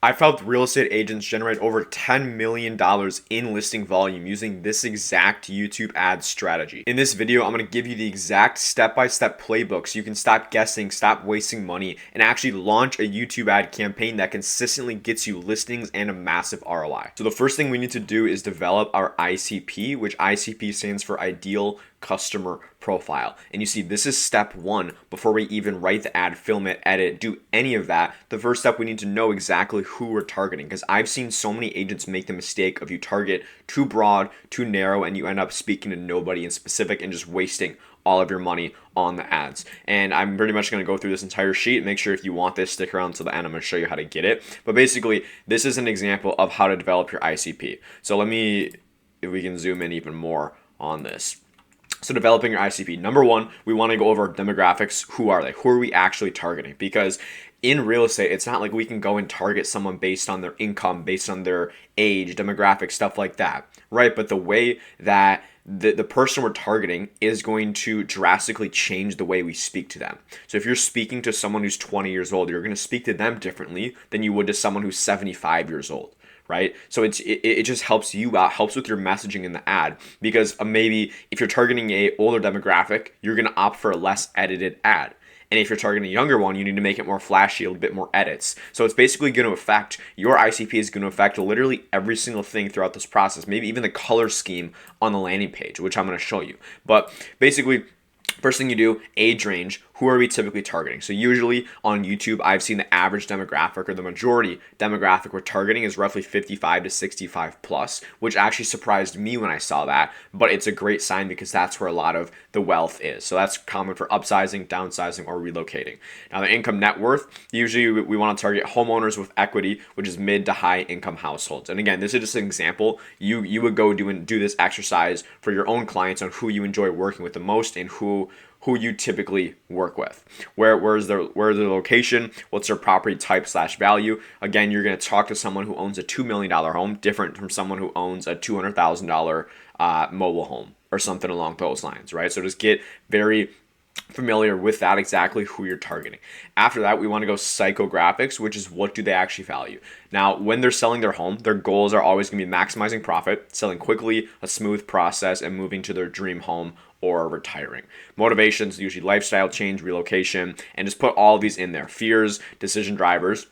I've helped real estate agents generate over $10 million in listing volume using this exact YouTube ad strategy. In this video, I'm going to give you the exact step-by-step playbook so you can stop guessing, stop wasting money, and actually launch a YouTube ad campaign that consistently gets you listings and a massive ROI. So the first thing we need to do is develop our ICP, which ICP stands for Ideal Customer Profile. And you see, this is step one before we even write the ad, film it, edit, do any of that. The first step, we need to know exactly who we're targeting, because I've seen so many agents make the mistake of you target too broad, too narrow, and you end up speaking to nobody in specific and just wasting all of your money on the ads. And I'm pretty much going to go through this entire sheet. Make sure if you want this, stick around to the end. I'm going to show you how to get it. But basically, this is an example of how to develop your ICP. So if we can zoom in even more on this. So developing your ICP, number one, we want to go over demographics. Who are they? Who are we actually targeting? Because in real estate, it's not like we can go and target someone based on their income, based on their age, demographics, stuff like that, right? But the way that the person we're targeting is going to drastically change the way we speak to them. So if you're speaking to someone who's 20 years old, you're going to speak to them differently than you would to someone who's 75 years old. Right? So it just helps you out, helps with your messaging in the ad, because maybe if you're targeting a older demographic, you're going to opt for a less edited ad. And if you're targeting a younger one, you need to make it more flashy, a little bit more edits. So it's basically going to affect, your ICP is going to affect literally every single thing throughout this process, maybe even the color scheme on the landing page, which I'm going to show you. But basically, first thing you do, age range. Who are we typically targeting? So usually on YouTube, I've seen the average demographic, or the majority demographic we're targeting, is roughly 55 to 65 plus, which actually surprised me when I saw that, but it's a great sign because that's where a lot of the wealth is. So that's common for upsizing, downsizing, or relocating. Now the income net worth, usually we want to target homeowners with equity, which is mid to high income households. And again, this is just an example. You would go do this exercise for your own clients on who you enjoy working with the most and who you typically work with. Where's their location? What's their property type / value? Again, you're going to talk to someone who owns a $2 million home, different from someone who owns a $200,000 mobile home or something along those lines, right? So just get very familiar with that, exactly who you're targeting. After that, we want to go psychographics, which is what do they actually value. Now, when they're selling their home, their goals are always going to be maximizing profit, selling quickly, a smooth process, and moving to their dream home or retiring. Motivations, usually lifestyle change, relocation, and just put all of these in there. Fears, decision drivers.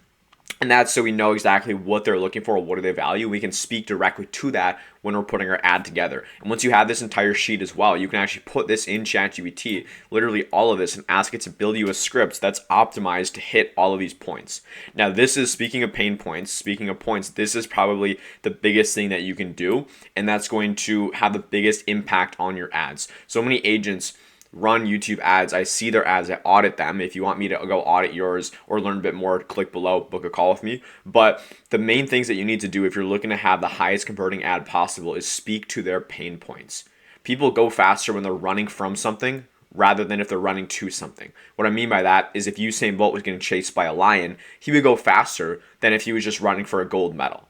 And that's so we know exactly what they're looking for, what do they value. We can speak directly to that when we're putting our ad together. And once you have this entire sheet as well, you can actually put this in ChatGPT, literally all of this, and ask it to build you a script that's optimized to hit all of these points. Now, this is, speaking of pain points, speaking of points, this is probably the biggest thing that you can do, and that's going to have the biggest impact on your ads. So many agents run YouTube ads. I see their ads, I audit them. If you want me to go audit yours or learn a bit more, click below, book a call with me. But the main things that you need to do if you're looking to have the highest converting ad possible is speak to their pain points. People go faster when they're running from something rather than if they're running to something. What I mean by that is if Usain Bolt was getting chased by a lion, he would go faster than if he was just running for a gold medal,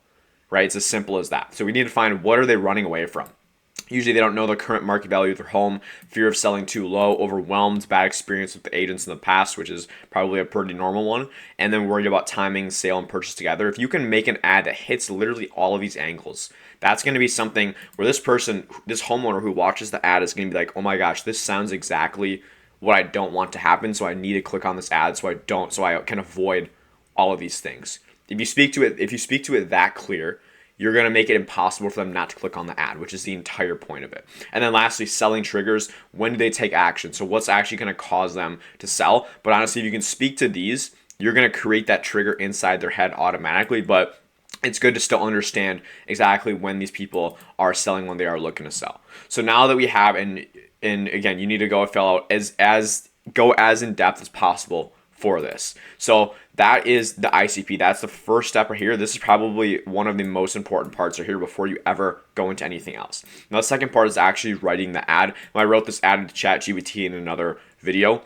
right? It's as simple as that. So we need to find, what are they running away from? Usually they don't know the current market value of their home, fear of selling too low, overwhelmed, bad experience with the agents in the past, which is probably a pretty normal one, and then worried about timing, sale, and purchase together. If you can make an ad that hits literally all of these angles, that's going to be something where this person, this homeowner who watches the ad is going to be like, oh my gosh, this sounds exactly what I don't want to happen, so I need to click on this ad so I can avoid all of these things. If you speak to it that clear, you're going to make it impossible for them not to click on the ad, which is the entire point of it. And then lastly, selling triggers. When do they take action? So what's actually going to cause them to sell? But honestly, if you can speak to these, you're going to create that trigger inside their head automatically. But it's good to still understand exactly when these people are selling, when they are looking to sell. So now that we have, and again, you need to go fill out go as in depth as possible for this. So that is the ICP. That's the first step right here. This is probably one of the most important parts right here before you ever go into anything else. Now, the second part is actually writing the ad. I wrote this ad into ChatGPT in another video,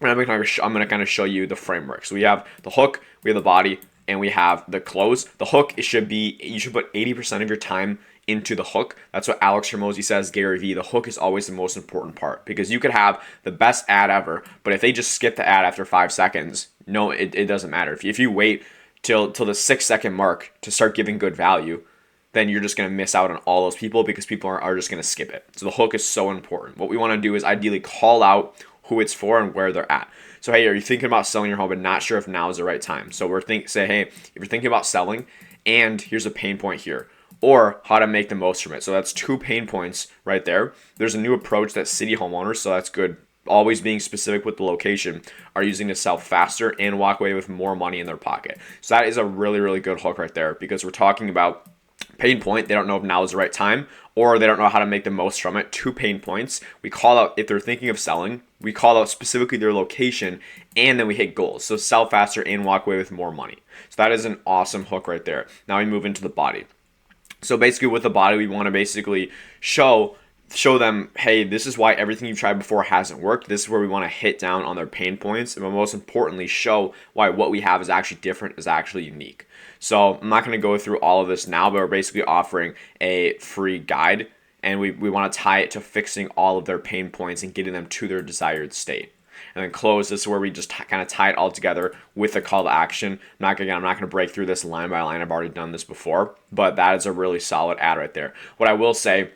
and I'm going to kind of show you the framework. So we have the hook, we have the body, and we have the close. The hook, you should put 80% of your time into the hook. That's what Alex Hormozy says, Gary Vee. The hook is always the most important part, because you could have the best ad ever, but if they just skip the ad after 5 seconds, no, it doesn't matter. If you wait till the 6 second mark to start giving good value, then you're just going to miss out on all those people because people are just going to skip it. So the hook is so important. What we want to do is ideally call out who it's for and where they're at. So, hey, are you thinking about selling your home but not sure if now is the right time? So say, hey, if you're thinking about selling and here's a pain point here, or how to make the most from it. So that's 2 pain points right there. There's a new approach that city homeowners, so that's good, always being specific with the location, are using to sell faster and walk away with more money in their pocket. So that is a really, really good hook right there, because we're talking about pain point. They don't know if now is the right time, or they don't know how to make the most from it. 2 pain points. We call out, if they're thinking of selling, we call out specifically their location, and then we hit goals. So sell faster and walk away with more money. So that is an awesome hook right there. Now we move into the body. So basically with the body, we want to basically show them, hey, this is why everything you've tried before hasn't worked. This is where we want to hit down on their pain points. And most importantly, show why what we have is actually different, is actually unique. So I'm not going to go through all of this now, but we're basically offering a free guide. And we want to tie it to fixing all of their pain points and getting them to their desired state. And then close, this is where we just kind of tie it all together with a call to action. I'm not going to break through this line by line. I've already done this before, but that is a really solid ad right there. What I will say,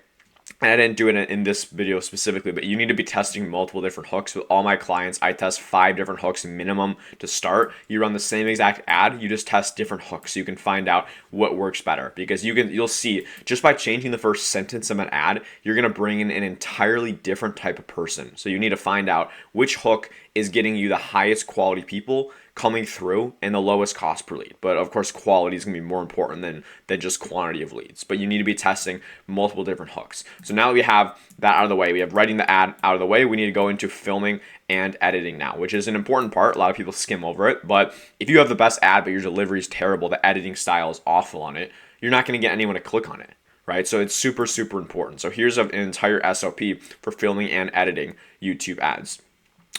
and I didn't do it in this video specifically, but you need to be testing multiple different hooks. With all my clients, I test 5 different hooks minimum to start. You run the same exact ad, you just test different hooks so you can find out what works better. Because you'll see, just by changing the first sentence of an ad, you're going to bring in an entirely different type of person. So you need to find out which hook is getting you the highest quality people coming through and the lowest cost per lead. But of course, quality is going to be more important than just quantity of leads. But you need to be testing multiple different hooks. So now that we have that out of the way, we have writing the ad out of the way, we need to go into filming and editing now, which is an important part. A lot of people skim over it. But if you have the best ad, but your delivery is terrible, the editing style is awful on it, you're not going to get anyone to click on it. Right? So it's super, super important. So here's an entire SOP for filming and editing YouTube ads.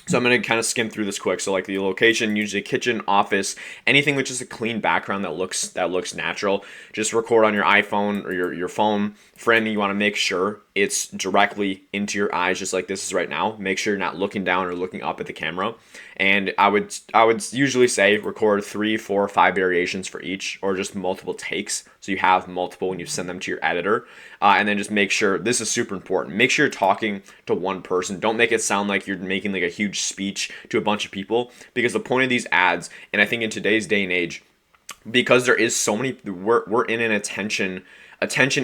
So I'm going to kind of skim through this quick. So like the location, usually kitchen, office, anything with just a clean background that looks natural. Just record on your iPhone or your phone. Framing, you want to make sure it's directly into your eyes, just like this is right now. Make sure you're not looking down or looking up at the camera. And I would usually say record 3, 4, 5 variations for each, or just multiple takes, so you have multiple when you send them to your editor. And then just make sure, this is super important, make sure you're talking to one person. Don't make it sound like you're making like a huge speech to a bunch of people, because the point of these ads, and I think in today's day and age, because there is so many, we're in an attention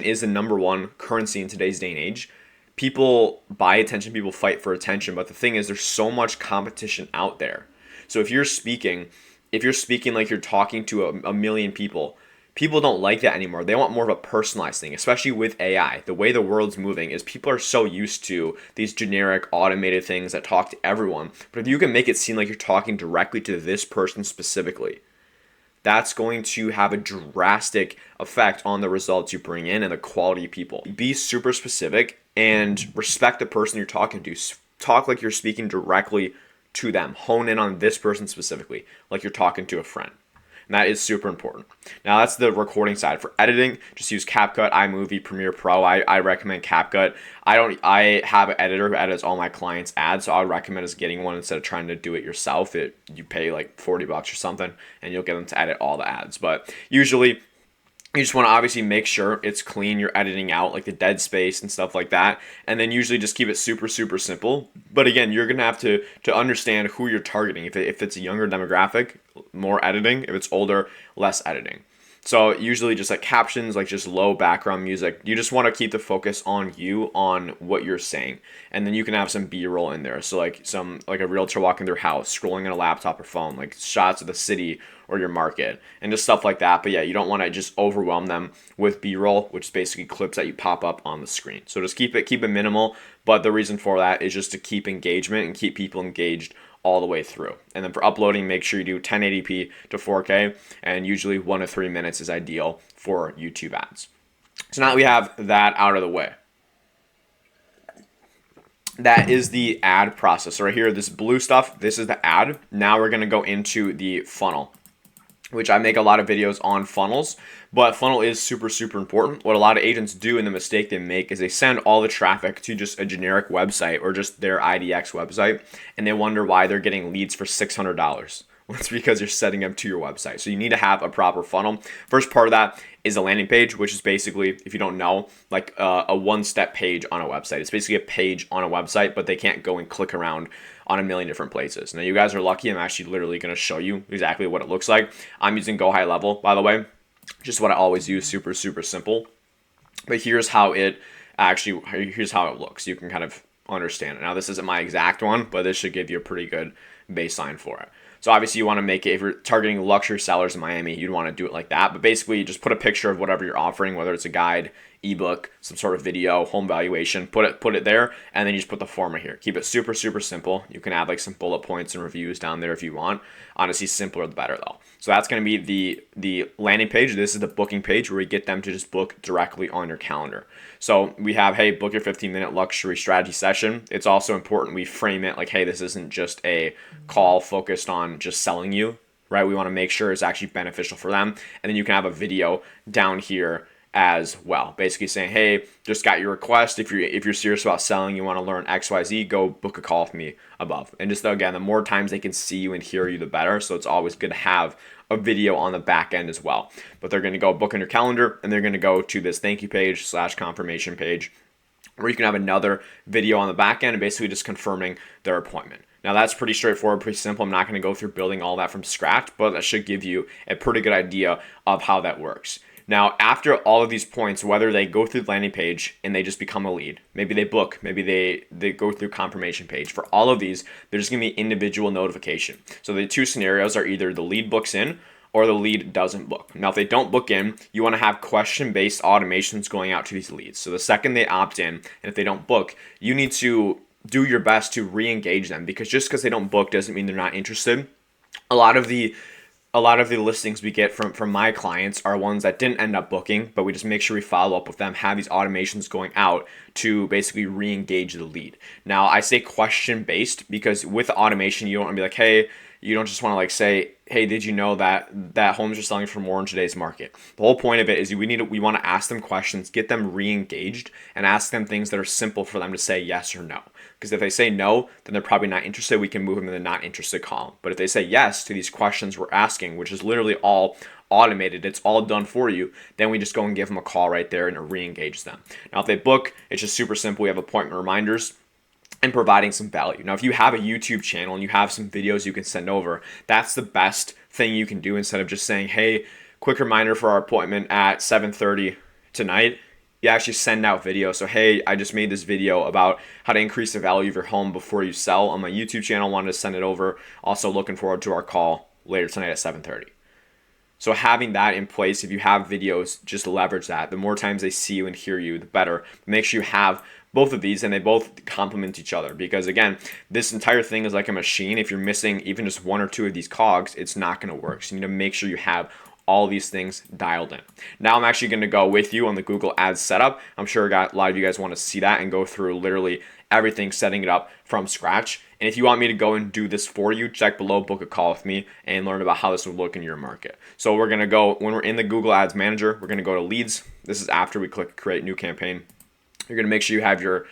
is the number one currency in today's day and age. People buy attention, people fight for attention, but the thing is, there's so much competition out there. So if you're speaking like you're talking to a million people, people don't like that anymore. They want more of a personalized thing, especially with AI. The way the world's moving is people are so used to these generic automated things that talk to everyone. But if you can make it seem like you're talking directly to this person specifically, that's going to have a drastic effect on the results you bring in and the quality of people. Be super specific and respect the person you're talking to. Talk like you're speaking directly to them. Hone in on this person specifically, like you're talking to a friend. And that is super important. Now that's the recording side. For editing, just use CapCut, iMovie, Premiere Pro. I recommend CapCut. I have an editor who edits all my clients' ads, so I would recommend us getting one instead of trying to do it yourself. You pay like $40 or something, and you'll get them to edit all the ads. But usually, you just want to obviously make sure it's clean. You're editing out like the dead space and stuff like that. And then usually just keep it super, super simple. But again, you're going to have to understand who you're targeting. If it's a younger demographic, more editing. If it's older, less editing. So usually just like captions, like just low background music. You just want to keep the focus on you, on what you're saying. And then you can have some B-roll in there. So like a realtor walking their house, scrolling on a laptop or phone, like shots of the city or your market and just stuff like that. But yeah, you don't want to just overwhelm them with B-roll, which is basically clips that you pop up on the screen. So just keep it minimal. But the reason for that is just to keep engagement and keep people engaged all the way through. And then for uploading, make sure you do 1080p to 4K, and usually 1 to 3 minutes is ideal for YouTube ads. So now that we have that out of the way, that is the ad process. So right here, this blue stuff, this is the ad. Now we're going to go into the funnel, which I make a lot of videos on funnels, but funnel is super, super important. What a lot of agents do, and the mistake they make, is they send all the traffic to just a generic website or just their IDX website, and they wonder why they're getting leads for $600 Well, it's because you're setting them to your website. So you need to have a proper funnel. First part of that is a landing page, which is basically, if you don't know, like a one-step page on a website. It's basically a page on a website, but they can't go and click around on a million different places. Now, you guys are lucky. I'm actually literally going to show you exactly what it looks like. I'm using Go High Level, by the way, just what I always use, super, super simple. But here's how it looks. You can kind of understand it. Now, this isn't my exact one, but this should give you a pretty good baseline for it. So obviously you want to make it, if you're targeting luxury sellers in Miami, you'd want to do it like that. But basically you just put a picture of whatever you're offering, whether it's a guide, ebook, some sort of video, home valuation, put it there, and then you just put the format here. Keep it super, super simple. You can add like some bullet points and reviews down there if you want. Honestly, simpler the better though. So that's going to be the landing page. This is the booking page where we get them to just book directly on your calendar. So we have, hey, book your 15-minute luxury strategy session. It's also important we frame it like, hey, this isn't just a call focused on just selling you, right? We want to make sure it's actually beneficial for them. And then you can have a video down here as well, basically saying, hey, just got your request. If you're serious about selling, you want to learn XYZ, go book a call with me above. And just again, the more times they can see you and hear you, the better. So it's always good to have a video on the back end as well. But they're going to go book on your calendar, and they're going to go to this thank you page / confirmation page, where you can have another video on the back end and basically just confirming their appointment. Now that's pretty straightforward, pretty simple. I'm not going to go through building all that from scratch, but that should give you a pretty good idea of how that works. Now, after all of these points, whether they go through the landing page and they just become a lead, maybe they book, maybe they go through confirmation page. For all of these, there's going to be individual notification. So the two scenarios are either the lead books in or the lead doesn't book. Now, if they don't book in, you want to have question-based automations going out to these leads. So the second they opt in, and if they don't book, you need to do your best to re-engage them, because just because they don't book doesn't mean they're not interested. A lot of the listings we get from my clients are ones that didn't end up booking, but we just make sure we follow up with them, have these automations going out to basically re-engage the lead. Now, I say question-based because with automation, you don't want to be like, hey, you don't just want to like say, hey, did you know that homes are selling for more in today's market? The whole point of it is we want to ask them questions, get them re-engaged, and ask them things that are simple for them to say yes or no. Because if they say no, then they're probably not interested. We can move them in the not interested column. But if they say yes to these questions we're asking, which is literally all automated, it's all done for you, then we just go and give them a call right there and it re-engage them. Now, if they book, it's just super simple. We have appointment reminders and providing some value. Now, if you have a YouTube channel and you have some videos you can send over, that's the best thing you can do instead of just saying, hey, quick reminder for our appointment at 7:30 tonight. You actually send out video. So, hey, I just made this video about how to increase the value of your home before you sell on my YouTube channel. Wanted to send it over. Also looking forward to our call later tonight at 7:30. So having that in place, if you have videos, just leverage that. The more times they see you and hear you, the better. Make sure you have both of these and they both complement each other, because again, this entire thing is like a machine. If you're missing even just one or two of these cogs, it's not going to work. So you need to make sure you have all these things dialed in. Now I'm actually going to go with you on the Google Ads setup. I'm sure a lot of you guys want to see that and go through literally everything, setting it up from scratch. And if you want me to go and do this for you, check below, book a call with me, and learn about how this would look in your market. So we're going to go, when we're in the Google Ads Manager, we're going to go to leads. This is after we click create new campaign. You're going to make sure you have your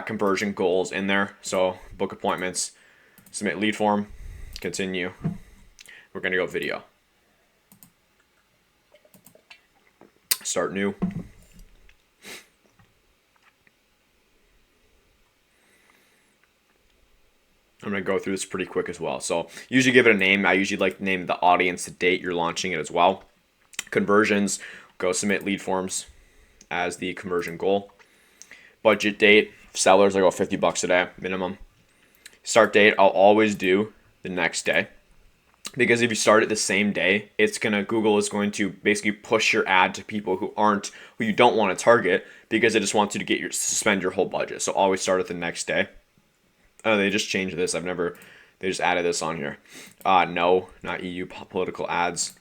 conversion goals in there. So book appointments, submit lead form, continue. We're going to go video. Start new. I'm going to go through this pretty quick as well. So usually give it a name. I usually like to name the audience, the date you're launching it as well. Conversions, go submit lead forms as the conversion goal. Budget date, sellers, I go $50 a day minimum. Start date, I'll always do the next day. Because if you start it the same day, Google is going to basically push your ad to people who you don't want to target, because it just wants you to suspend your whole budget. So always start it the next day. They just changed this. They just added this on here. No, not EU political ads.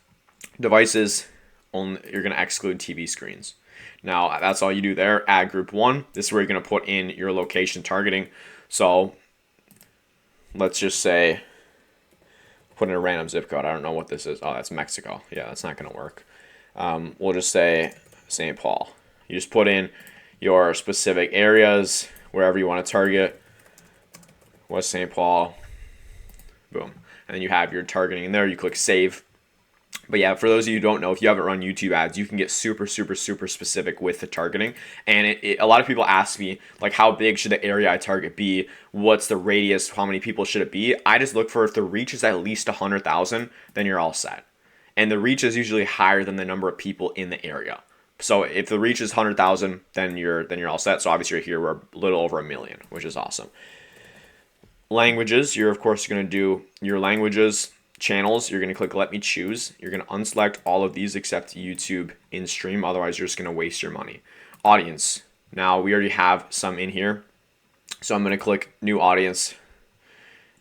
Devices, only you're going to exclude TV screens. Now, that's all you do there. Ad group 1. This is where you're going to put in your location targeting. So let's just say, put in a random zip code. I don't know what this is. Oh, that's Mexico. Yeah, that's not going to work. We'll just say St. Paul. You just put in your specific areas, wherever you want to target. West St. Paul. Boom. and then you have your targeting in there. You click save. But yeah, for those of you who don't know, if you haven't run YouTube ads, you can get super specific with the targeting. And a lot of people ask me, like, how big should the area I target be? What's the radius? How many people should it be? I just look for, if the reach is at least 100,000, then you're all set. And the reach is usually higher than the number of people in the area. So if the reach is 100,000, then you're all set. So obviously here we're a little over 1 million, which is awesome. Languages, you're of course going to do your languages. Channels, you're going to click let me choose. You're going to unselect all of these except YouTube in stream, otherwise you're just going to waste your money. Audience, now we already have some in here, so I'm going to click new audience,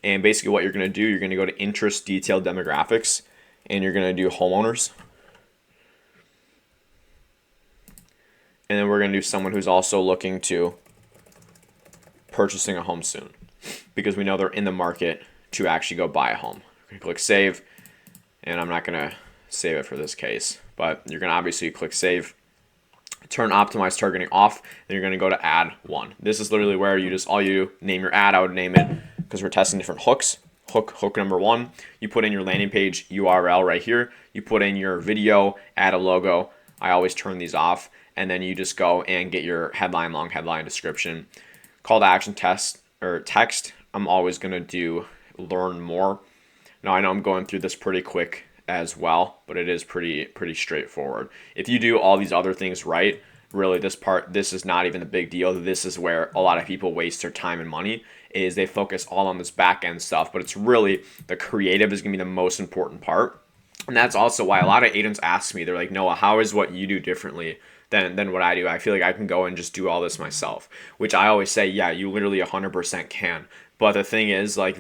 and basically what you're going to do, you're going to go to interest detailed demographics, and you're going to do homeowners, and then we're going to do someone who's also looking to purchasing a home soon, because we know they're in the market to actually go buy a home. Click save, and I'm not going to save it for this case, but you're going to obviously click save, turn optimized targeting off, then you're going to go to add one. This is literally where you just, all you name your ad. I would name it, because we're testing different hooks. Hook number one, you put in your landing page URL right here, you put in your video, add a logo. I always turn these off, and then you just go and get your headline, long headline, description, call to action, text. I'm always going to do learn more. Now, I know I'm going through this pretty quick as well, but it is pretty straightforward. If you do all these other things right, really this is not even a big deal. This is where a lot of people waste their time and money, is they focus all on this back end stuff, but it's really the creative is going to be the most important part. And that's also why a lot of agents ask me, they're like, Noah, how is what you do differently than what I do? I feel like I can go and just do all this myself, which I always say, yeah, you literally 100% can. But the thing is, like,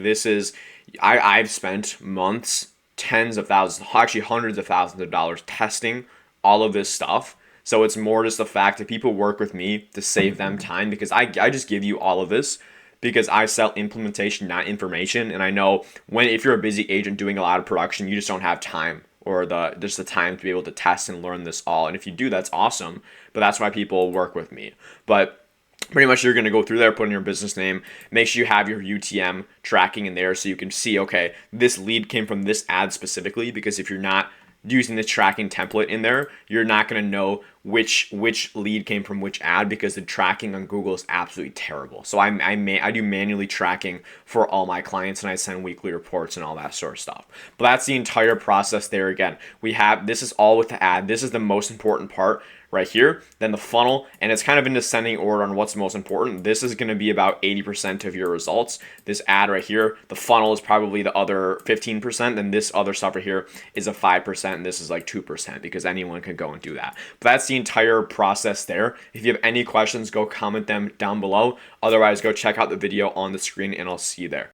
I've spent months, tens of thousands, actually hundreds of thousands of dollars testing all of this stuff. So it's more just the fact that people work with me to save them time, because I just give you all of this because I sell implementation, not information. And I know if you're a busy agent doing a lot of production, you just don't have time or just the time to be able to test and learn this all. And if you do, that's awesome. But that's why people work with me. But pretty much you're going to go through there, put in your business name, make sure you have your UTM tracking in there so you can see, okay, this lead came from this ad specifically, because if you're not using the tracking template in there, you're not going to know which lead came from which ad, because the tracking on Google is absolutely terrible. So I do manually tracking for all my clients, and I send weekly reports and all that sort of stuff. But that's the entire process there. Again, this is all with the ad. This is the most important part right here, then the funnel, and it's kind of in descending order on what's most important. This is going to be about 80% of your results. This ad right here, the funnel is probably the other 15%, and this other stuff right here is a 5%, and this is like 2%, because anyone can go and do that. But that's the entire process there. If you have any questions, go comment them down below. Otherwise, go check out the video on the screen, and I'll see you there.